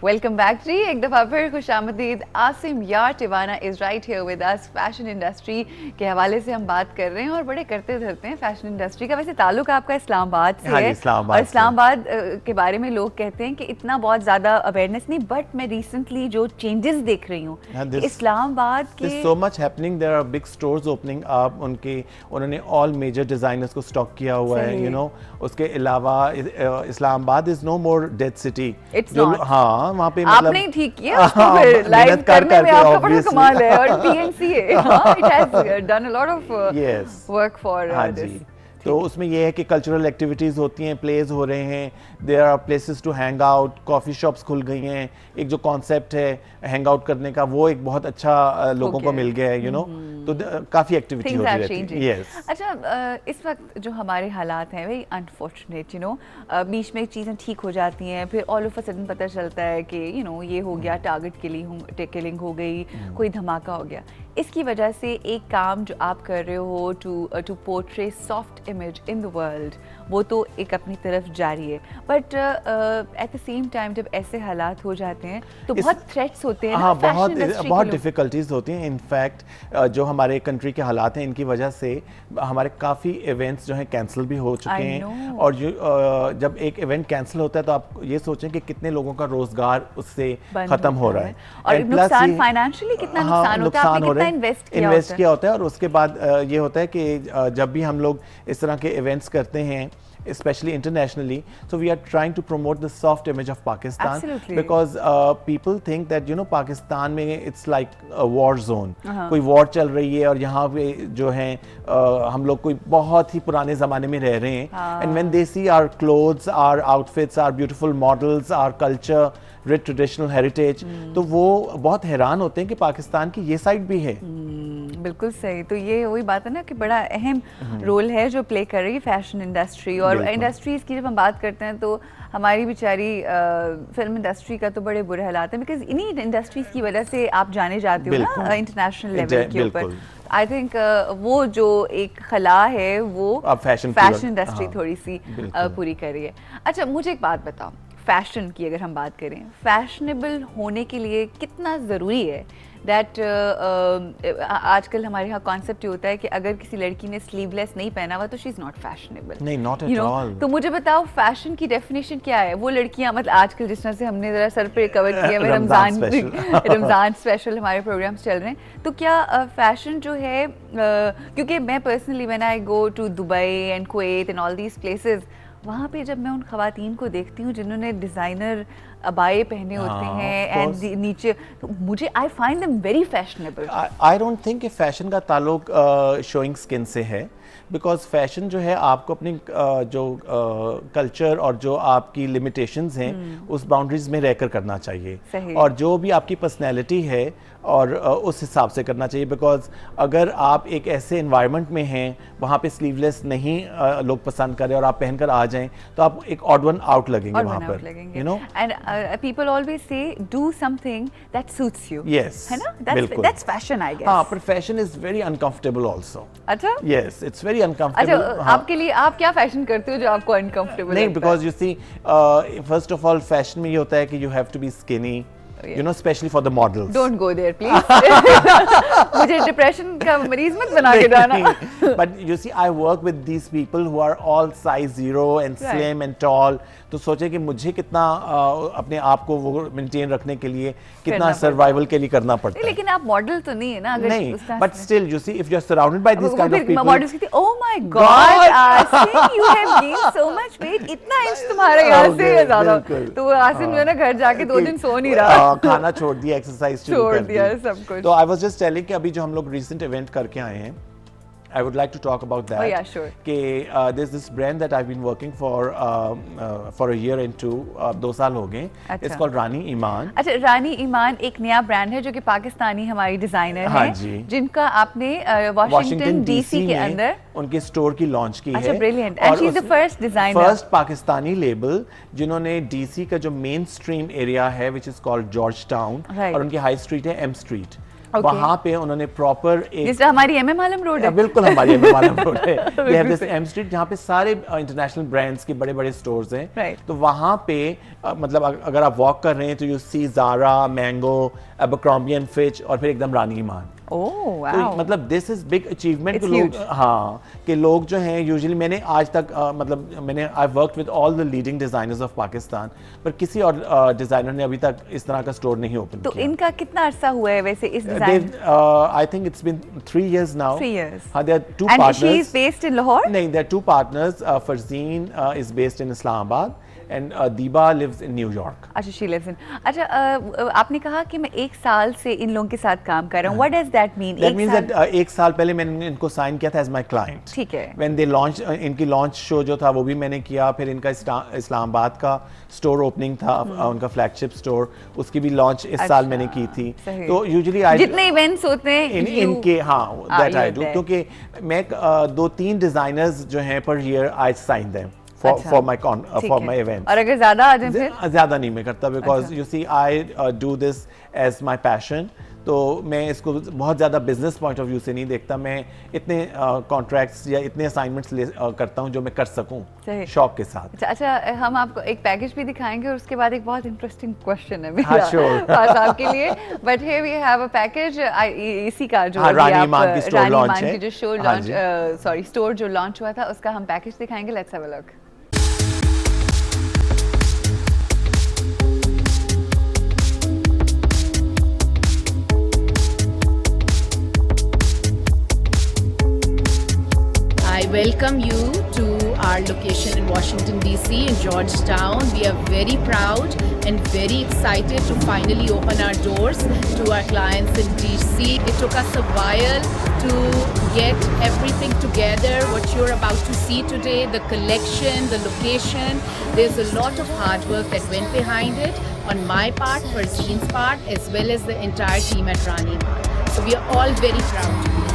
Welcome back जी, एक दफ़ा फिर खुशामदीद। आसिम यार Tiwana is right here with us. Fashion industry के हवाले से हम बात कर रहे हैं और बड़े करते धरते हैं फैशन इंडस्ट्री का। वैसे ताल्लुक आपका इस्लामाबाद से है और इस्लामाबाद के बारे में लोग कहते हैं कि इतना बहुत ज़्यादा अवेयरनेस नहीं, बट मैं रिसेंटली जो चेंजेस देख रही हूँ इस्लामाबाद के, so much happening, there are big stores opening up. उन्होंने ऑल मेजर डिजाइनर्स को स्टॉक किया हुआ है, यू नो। उसके अलावा Islamabad is no more dead city. हाँ, वहाँ पे मतलब आपने ठीक किया उसको, फिर लाइव करने में आपका बड़ा कमाल है। और PNCA it has done a lot of work for this. तो उसमें ये है कि कल्चरल एक्टिविटीज़ होती हैं, प्लेज हो रहे हैं, there are places to hang out, coffee shops खुल गई हैं। एक जो कॉन्सेप्ट है हैंग आउट करने का, वो एक बहुत अच्छा लोगों को मिल गया है, यू नो। तो काफ़ी एक्टिविटी होती रहती है। यस। अच्छा, इस वक्त जो हमारे हालात हैं वेरी अनफॉर्चुनेट, यू नो। बीच में चीज़ें ठीक हो जाती हैं, फिर ऑल ऑफ अ सडन पता चलता है कि यू नो ये हो गया, टारगेट किलिंग हो गई, कोई धमाका हो गया। इसकी वजह से एक काम जो आप कर रहे हो to portray soft image in the world, वो तो एक अपनी तरफ जारी है, but at the same time जब ऐसे हालात हो जाते हैं तो बहुत थ्रेट्स होते हैं। हाँ, बहुत डिफ़िकल्टीज होती हैं। इनफैक्ट जो हमारे कंट्री के हालात हैं, इनकी वजह से हमारे काफ़ी इवेंट्स जो हैं कैंसिल भी हो चुके हैं। और जब एक इवेंट कैंसिल होता है तो आप ये सोचें कि कितने लोगों का रोजगार उससे ख़त्म हो रहा है। और नुकसान फाइनेंशियली कितना नुकसान होता है, आपने कितना इन्वेस्ट किया होता है। और उसके बाद ये होता है कि जब भी हम लोग इस तरह के इवेंट्स करते हैं, especially internationally, so we are trying to promote the soft image of Pakistan. Absolutely. Because people think that, you know, Pakistan में it's like a war zone. कोई war चल रही है और यहाँ पे जो है हम लोग कोई बहुत ही पुराने ज़माने में रह रहे हैं। And when they see our clothes, our outfits, our beautiful models, our culture, rich traditional heritage, तो वो बहुत हैरान होते हैं कि पाकिस्तान की ये साइड भी है। बिल्कुल सही। तो ये वही बात है ना कि बड़ा अहम रोल है जो प्ले कर रही है फैशन इंडस्ट्री। और इंडस्ट्रीज़ की जब हम बात करते हैं तो हमारी बेचारी फिल्म इंडस्ट्री का तो बड़े बुरे हालात हैं, बिकॉज इन्हीं इंडस्ट्रीज़ की वजह से आप जाने जाते हो ना इंटरनेशनल लेवल के ऊपर। आई थिंक वो जो एक खला है वो फैशन इंडस्ट्री थोड़ी सी पूरी कर रही है। अच्छा, मुझे एक बात बताओ, फैशन की अगर हम बात करें, फैशनेबल होने के लिए कितना ज़रूरी है दैट आजकल हमारे यहाँ कॉन्सेप्ट ये होता है कि अगर किसी लड़की ने स्लीवलेस नहीं पहना हुआ तो शी इज़ नॉट फैशनेबल। नहीं, नॉट एट ऑल। तो मुझे बताओ फैशन की डेफिनेशन क्या है? वो लड़कियाँ, मतलब आजकल जिस तरह से हमने ज़रा सर पे कवर किया है, रमज़ान स्पेशल हमारे प्रोग्राम्स चल रहे हैं, तो क्या फैशन जो है, क्योंकि मैं personally when I go to Dubai and Kuwait and all these places, वहाँ पे जब मैं उन खवातीन को देखती हूँ जिन्होंने डिज़ाइनर अबाए पहने होते हैं एंड नीचे, तो मुझे I find them very fashionable. I don't think कि फैशन का ताल्लुक शोइंग स्किन से है, बिकॉज फैशन जो है आपको अपनी जो कल्चर और जो आपकी लिमिटेशंस हैं उस बाउंड्रीज में रहकर करना चाहिए। और जो भी आपकी पर्सनैलिटी है और उस हिसाब से करना चाहिए। बिकॉज अगर आप एक ऐसे एनवायरनमेंट में हैं वहाँ पे स्लीवलेस नहीं लोग पसंद करें और आप पहनकर आ जाएं तो आप एक ऑड वन आउट लगेंगे वहाँ पर, you know. And people always say do something that suits you. Yes, है ना, दैट्स फैशन आई गेस। हाँ, पर fashion is very uncomfortable also. अच्छा, यस, इट्स वेरी अनकंफर्टेबल। अच्छा, आपके लिए आप क्या फैशन करते हो जो आपको अनकंफर्टेबल नहीं, because you see, first of all fashion में ये होता है कि you have to be skinny, you know, especially for the models. Don't go there, please. मुझे डिप्रेशन का मरीज मत बना के जाना। But you see, I work with these people who are all size 0 and slim and tall. तो सोचे कि मुझे कितना अपने आप को वो मेंटेन रखने के लिए कितना सर्वाइवल के लिए करना पड़ता है। लेकिन आप मॉडल तो नहीं है ना, अगर नहीं, but still you see, if you are surrounded by these kind of people, models कहती, oh my God, Asim, you have gained so much weight, इतना इंच तुम्हारा यहाँ से ज़्यादा। तो आसिम जो है ना घर जाके 2 दिन सो नहीं रहा, खाना छोड़ दिया, एक्सरसाइज छोड़ दिया, सब कुछ। तो आई वाज जस्ट टेलिंग कि अभी जो हम लोग रिसेंट इवेंट करके आए हैं, I would like to talk about that. Oh yeah, sure. कि there's this brand that I've been working for a year and 2 साल हो गए। It's called रानी ईमान। अच्छा, रानी ईमान एक नया ब्रांड है जो कि पाकिस्तानी हमारी डिजाइनर है, जिनका आपने वॉशिंगटन डीसी के अंदर उनके स्टोर की लॉन्च की है। अच्छा, brilliant. And she is the first designer, first Pakistani label जिन्होंने डीसी का जो मेन स्ट्रीम एरिया है, which is called George town, और उनकी हाई स्ट्रीट है एम स्ट्रीट, वहाँ पे उन्होंने प्रॉपर एक, जिस हमारी एमएम आलम रोड है, बिल्कुल हमारी एमएम आलम रोड है, they have this M Street जहाँ पे सारे इंटरनेशनल ब्रांड्स के बड़े-बड़े स्टोर्स हैं। Right. तो वहाँ पे मतलब अगर आप वॉक कर रहे हैं तो you see Zara, Mango, Abercrombie and Fitch और फिर एकदम रानी ईमान। ओह वाओ, तो मतलब this is big achievement. It's लोग, huge. हाँ, कि लोग जो हैं यूजुअली, मैंने आज तक मतलब मैंने I worked with all the leading designers of Pakistan, पर किसी और डिजाइनर ने अभी तक इस तरह का स्टोर नहीं ओपन तो किया। इनका कितना अरसा हुआ है वैसे इस design? I think it's been 3 years now. 3 years. हाँ, there are two And partners. she is based in Lahore? नहीं, there are two partners. Farzeen is based in Islamabad and Diba lives in New York. अच्छा, she lives in. अच्छा, आपने कहा कि मैं 1 साल से इन लोगों के साथ काम कर रहा हूँ। What does that mean? That means that 1 साल पहले मैंने इनको साइन किया था as my client. ठीक है। When they launched, इनकी लॉन्च शो जो था वो भी मैंने किया, फिर इनका इस्लामाबाद का स्टोर ओपनिंग था, उनका फ्लैगशिप स्टोर, उसकी भी लॉन्च इस साल मैंने की थी। तो यूजुअली जितने इवेंट्स होते हैं इनके, हाँ, दैट आई डू, क्योंकि मैं 2-3 डिजाइनर्स जो हैं per year I sign them for my events. और अगर ज्यादा आ जाए फिर? ज्यादा नहीं मैं करता, because you see I do this as my passion. तो मैं इसको बहुत ज़्यादा बिजनेस पॉइंट ऑफ व्यू से नहीं देखता, मैं इतने कॉन्ट्रैक्ट्स या इतने असाइनमेंट्स करता हूँ जो मैं कर सकूँ शौक के साथ। अच्छा, हम आपको एक पैकेज भी दिखाएंगे और उसके बाद एक बहुत इंटरेस्टिंग क्वेश्चन है मेरा हाँ, sure. पास आपके लिए। But here we have a package, इसी का जो रानी ईमान की स्टोर लॉन्च है, जो शो लॉन्च, सॉरी, स्टोर जो लॉन्च हुआ था उसका हम पैकेज दिखाएंगे। Let's have a look. I welcome you to our location in Washington DC in Georgetown. We are very proud and very excited to finally open our doors to our clients in DC. It took us a while to get everything together, what you're about to see today, the collection, the location. There's a lot of hard work that went behind it on my part, Farzeen's part, as well as the entire team at Rani. So we are all very proud to be here.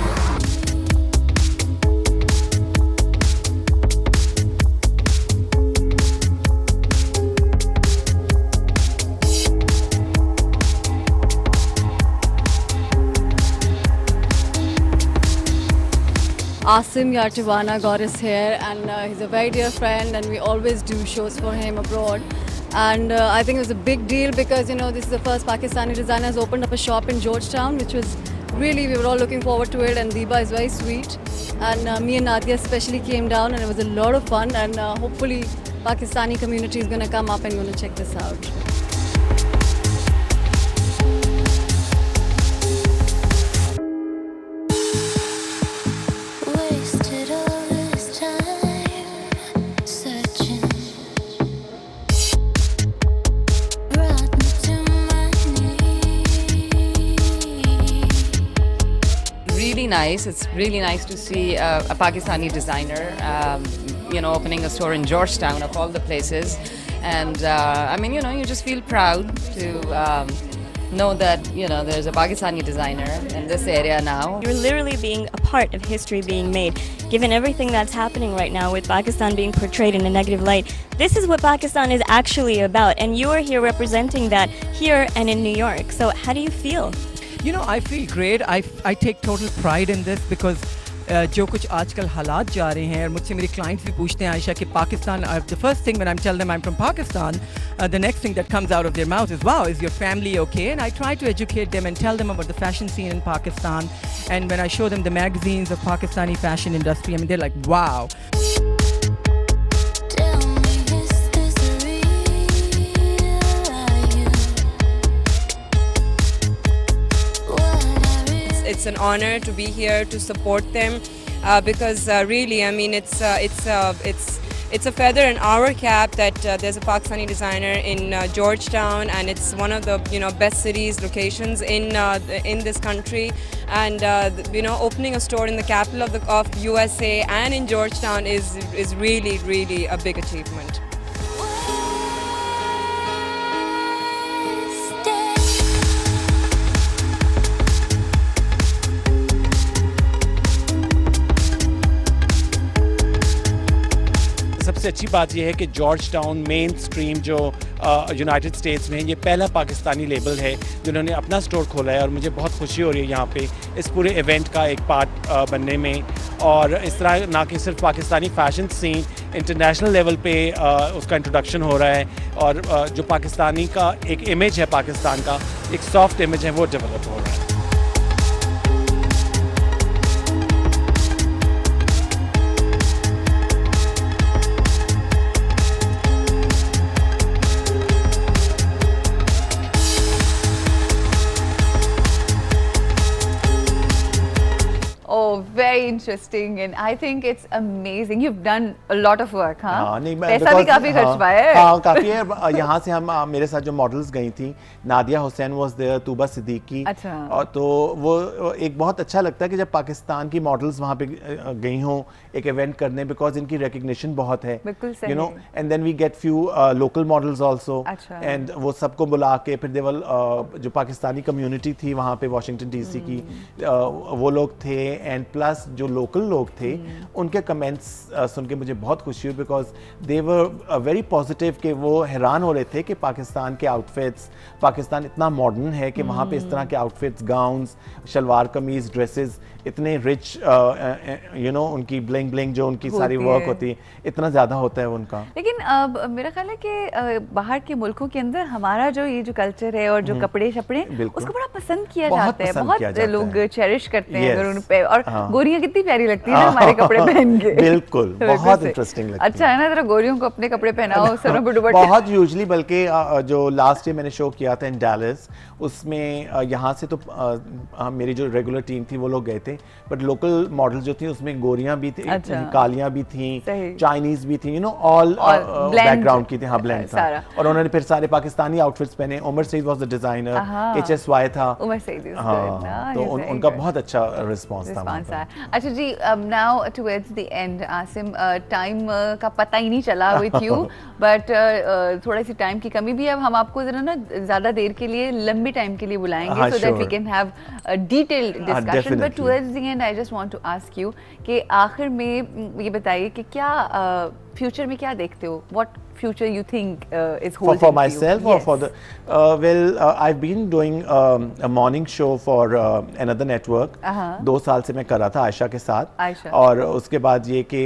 Asim Yartivana got us here, and he's a very dear friend, and we always do shows for him abroad. And I think it was a big deal because, you know, this is the first Pakistani designer has opened up a shop in Georgetown, which was really, we were all looking forward to it, and Diba is very sweet. And me and Nadia especially came down, and it was a lot of fun, and hopefully Pakistani community is going to come up and going to check this out. Nice. It's really nice to see a Pakistani designer, you know, opening a store in Georgetown of all the places. And I mean, you know, you just feel proud to know that, you know, there's a Pakistani designer in this area now. You're literally being a part of history being made. Given everything that's happening right now with Pakistan being portrayed in a negative light, this is what Pakistan is actually about. And you are here representing that here and in New York. So how do you feel? You know, I feel great. I take total pride in this because जो कुछ आजकल हालात जा रहे हैं और मुझसे मेरे clients भी पूछते हैं आयशा कि Pakistan, the first thing when I tell them I'm from Pakistan, the next thing that comes out of their mouth is, wow, is your family okay? And I try to educate them and tell them about the fashion scene in Pakistan. And when I show them the magazines of Pakistani fashion industry, I mean, they're like, wow. It's an honor to be here to support them because really, I mean, it's a feather in our cap that there's a Pakistani designer in Georgetown, and it's one of the best cities, locations in this country, and opening a store in the capital of USA and in Georgetown is really a big achievement. सबसे अच्छी बात यह है कि George town main stream जो United states में। ये पहला पाकिस्तानी लेबल है जिन्होंने अपना स्टोर खोला है और मुझे बहुत खुशी हो रही है यहाँ पे इस पूरे इवेंट का एक पार्ट बनने में। और इस तरह ना कि सिर्फ Pakistani fashion scene, international level पे उसका इंट्रोडक्शन हो रहा है और जो पाकिस्तानी का एक इमेज है, पाकिस्तान का एक सॉफ्ट इमेज है, वो डेवलप हो रहा है। Oh, very interesting, and I think it's amazing. You've done a lot of work, हाँ? हाँ, नहीं, पैसा भी काफी खर्च पाया है। हाँ, काफी है। यहाँ से हम मेरे साथ जो मॉडल्स गई थी, नादिया हुसैन वाज देयर, तूबा सिद्दीकी। अच्छा। और तो वो एक बहुत अच्छा लगता है कि जब पाकिस्तान की मॉडल्स वहाँ पे गई हों एक इवेंट करने, बिकॉज इनकी रिकग्निशन बहुत है, बिल्कुल सही। You know, and then we get few local models also, एंड वो सबको बुला के फिर देवल जो पाकिस्तानी कम्युनिटी थी वहाँ पे वाशिंगटन डीसी की, वो लोग थे, एंड प्लस जो लोकल लोग थे उनके कमेंट्स सुन के मुझे बहुत खुशी हुई, because they were very positive कि वो हैरान हो रहे थे कि पाकिस्तान के आउटफिट्स, पाकिस्तान इतना मॉडर्न है कि वहाँ पे इस तरह के आउटफिट्स, गाउन्स, शलवार कमीज, ड्रेसेस इतने रिच, यू नो, उनकी ब्लिंग ब्लिंग जो उनकी सारी वर्क होती है, इतना ज़्यादा होता है उनका। लेकिन मेरा ख्याल है कि बाहर के मुल्कों के अंदर हमारा जो ये जो कल्चर है और जो कपड़े शपड़े, उसको बड़ा पसंद किया जाता है, बहुत लोग चेरिश करते हैं अगर उन पे, और गोरियां कितनी प्यारी लगती है ना हमारे कपड़े पहन के। बिल्कुल, बहुत इंटरेस्टिंग लगता है। अच्छा है ना, जरा गोरियों को अपने कपड़े पहनाओ, सरों पे दुपट्टे। बहुत यूजुअली, बल्कि जो लास्ट ईयर मैंने शो किया था इन डैलस, उसमें यहाँ से तो मेरी जो रेगुलर टीम थी वो लोग गए थे, बट लोकल मॉडल जो थी उसमें गोरियां भी थी, कालियां भी थी, चाइनीज भी थी, यू नो, ऑल बैकग्राउंड की थी। हाँ, ब्लेंड था। और उन्होंने फिर सारे पाकिस्तानी आउटफिट्स पहने। Umar Saeed was the designer, HSY था। उमर सईद, हाँ, तो उनका बहुत अच्छा रिस्पांस था। अच्छा जी, now towards the end Asim, time का पता ही नहीं चला विद यू, बट थोड़ा सी टाइम की कमी भी है। अब हम आपको जरा ना ज्यादा देर के लिए, लंबी टाइम के लिए बुलाएंगे, so that we can have a detailed discussion. But towards the end I just want to ask you कि आखिर में ये बताइए कि क्या फ्यूचर में क्या देखते हो? What future you think is holding for myself you? Or for the I've been doing a morning show for another network. 2 साल से मैं कर रहा था आयशा के साथ, और उसके बाद ये कि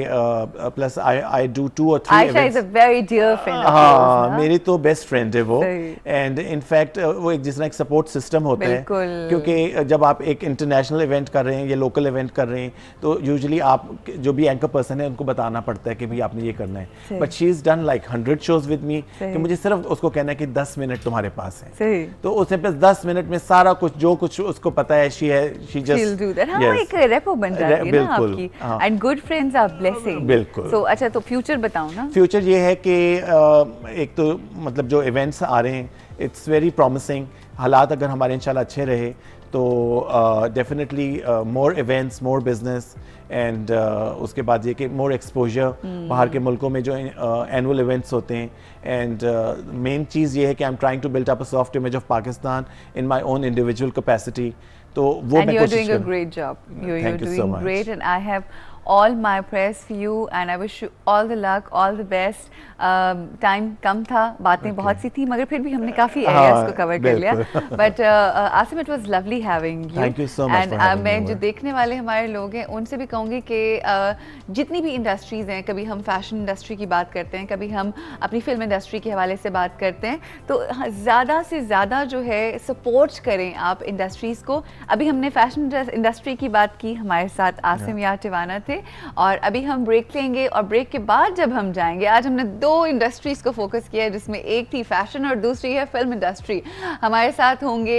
plus I do 2 or 3 Aisha events. is a very dear friend of yours. मेरी तो बेस्ट फ्रेंड है वो, एंड इनफैक्ट वो एक जिस तरह एक सपोर्ट सिस्टम होता है, क्योंकि जब आप एक इंटरनेशनल इवेंट कर रहे हैं या लोकल इवेंट कर रहे हैं तो यूजुअली आप जो भी एंकर पर्सन है उनको बताना पड़ता है कि भाई आपने ये करना है, but she is done like 100 shows with me कि मुझे सिर्फ उसको कहना है कि 10 मिनट तुम्हारे पास है, तो उसने बस 10 मिनट में सारा कुछ जो कुछ उसको पता है she just do that. हाँ, एक रेपो बन जाती है ना आपकी, and good friends are blessing. बिल्कुल। So अच्छा, तो फ्यूचर बताओ ना। फ्यूचर ये है कि एक तो मतलब जो इवेंट्स आ रहे हैं, इट्स वेरी प्रॉमिसिंग। हालात अगर हमारे इंशाल्लाह अच्छे रहे तो definitely more events, more business, and उसके बाद ये कि मोर एक्सपोजर बाहर के मुल्कों में जो एनुअल इवेंट्स होते हैं, एंड मेन चीज़ ये है कि I am trying to build up a soft image of Pakistan in my own individual capacity, तो वो मैं कोशिश doing a great job. You're doing great, and I have all my prayers for you, and I wish you all the luck, all the best. Time कम था, बातें बहुत सी थी, मगर फिर भी हमने काफ़ी एरियाज को कवर कर लिया, but Asim, it was lovely having you. Thank you so much. And मैं जो देखने वाले हमारे लोग हैं उनसे भी कहूँगी कि जितनी भी इंडस्ट्रीज़ हैं, कभी हम फैशन इंडस्ट्री की बात करते हैं, कभी हम अपनी फिल्म इंडस्ट्री के हवाले से बात करते हैं, तो ज़्यादा से ज़्यादा जो है सपोर्ट करें आप इंडस्ट्रीज़ को। अभी हमने फैशन इंडस्ट्री की बात की, हमारे साथ आसिम यार टिवाना थे, और अभी हम ब्रेक लेंगे, और ब्रेक के बाद जब हम जाएंगे, आज हमने 2 इंडस्ट्रीज को फोकस किया है, जिसमें एक थी फैशन और दूसरी है फिल्म इंडस्ट्री। हमारे साथ होंगे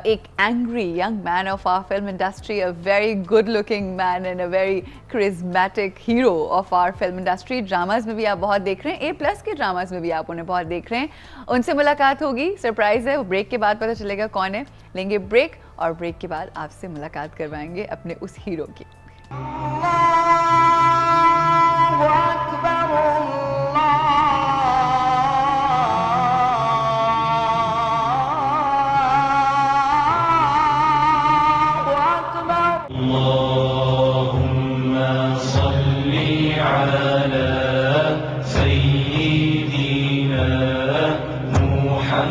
एक angry young man of our film industry, a very good looking man and a very charismatic hero of our film industry. Dramas में भी आप बहुत देख रहे हैं, A+ के ड्रामाज में भी आप उन्हें बहुत देख रहे हैं। उनसे मुलाकात होगी, सरप्राइज है, वो ब्रेक के बाद पता चलेगा कौन है। लेंगे ब्रेक, और ब्रेक के बाद आपसे मुलाकात करवाएंगे अपने उस हीरो की।